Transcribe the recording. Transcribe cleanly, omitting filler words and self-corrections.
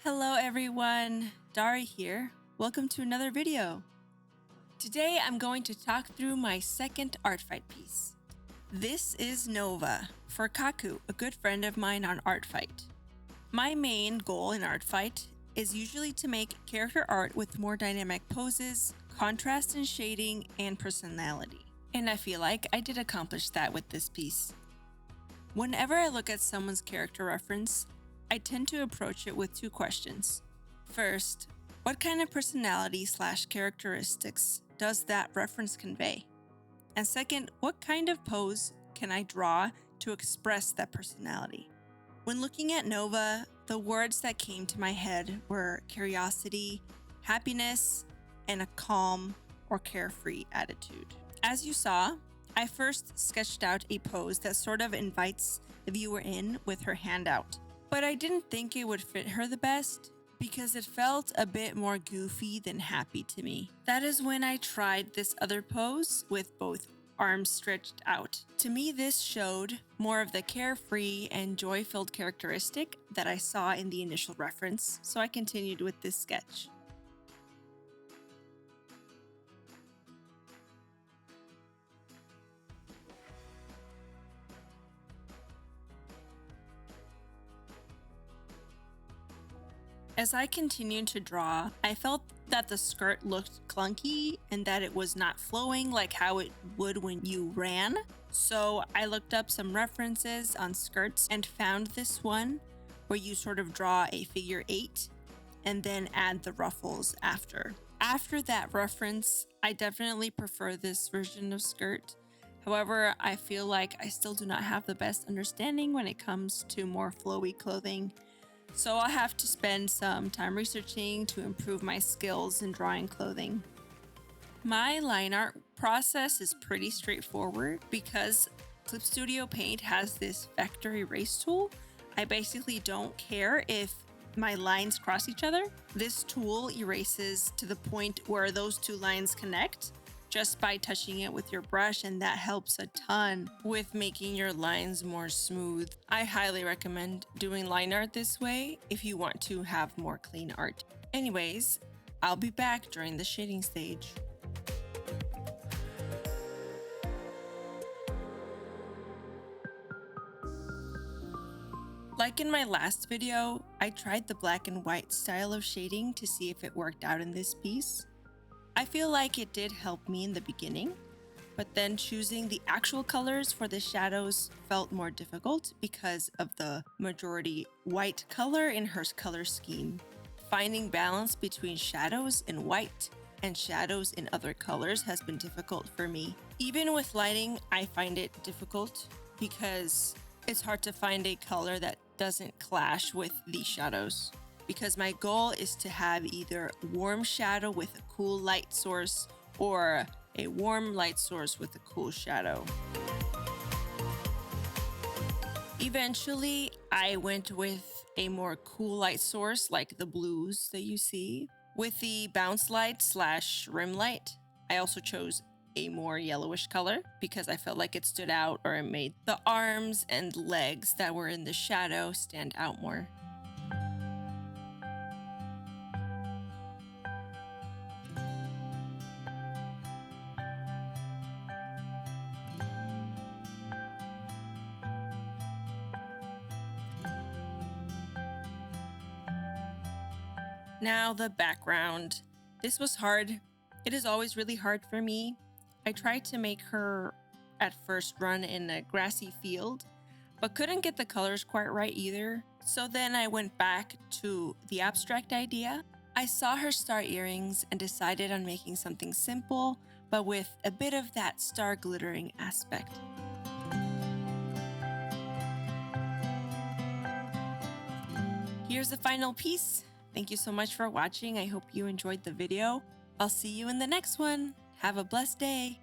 Hello everyone, Dari here. Welcome to another video. Today I'm going to talk through my second Artfight piece. This is Nova for Kaku, a good friend of mine on Artfight. My main goal in Artfight is usually to make character art with more dynamic poses, contrast and shading, and personality. And I feel like I did accomplish that with this piece. Whenever I look at someone's character reference, I tend to approach it with two questions. First, what kind of personality/characteristics does that reference convey? And second, what kind of pose can I draw to express that personality? When looking at Nova, the words that came to my head were curiosity, happiness, and a calm or carefree attitude. As you saw, I first sketched out a pose that sort of invites the viewer in with her hand out. But I didn't think it would fit her the best because it felt a bit more goofy than happy to me. That is when I tried this other pose with both arms stretched out. To me, this showed more of the carefree and joy-filled characteristic that I saw in the initial reference, so I continued with this sketch. As I continued to draw, I felt that the skirt looked clunky and that it was not flowing like how it would when you ran. So I looked up some references on skirts and found this one where you sort of draw a figure 8 and then add the ruffles after. After that reference, I definitely prefer this version of skirt. However, I feel like I still do not have the best understanding when it comes to more flowy clothing. So I'll have to spend some time researching to improve my skills in drawing clothing. My line art process is pretty straightforward because Clip Studio Paint has this vector erase tool. I basically don't care if my lines cross each other. This tool erases to the point where those two lines connect just by touching it with your brush, and that helps a ton with making your lines more smooth. I highly recommend doing line art this way if you want to have more clean art. Anyways, I'll be back during the shading stage. Like in my last video, I tried the black and white style of shading to see if it worked out in this piece. I feel like it did help me in the beginning, but then choosing the actual colors for the shadows felt more difficult because of the majority white color in her color scheme. Finding balance between shadows in white and shadows in other colors has been difficult for me. Even with lighting, I find it difficult because it's hard to find a color that doesn't clash with the shadows. Because my goal is to have either warm shadow with a cool light source or a warm light source with a cool shadow. Eventually, I went with a more cool light source like the blues that you see. With the bounce light / rim light, I also chose a more yellowish color because I felt like it stood out, or it made the arms and legs that were in the shadow stand out more. Now the background. This was hard. It is always really hard for me. I tried to make her at first run in a grassy field, but couldn't get the colors quite right either. So then I went back to the abstract idea. I saw her star earrings and decided on making something simple, but with a bit of that star glittering aspect. Here's the final piece. Thank you so much for watching. I hope you enjoyed the video. I'll see you in the next one. Have a blessed day.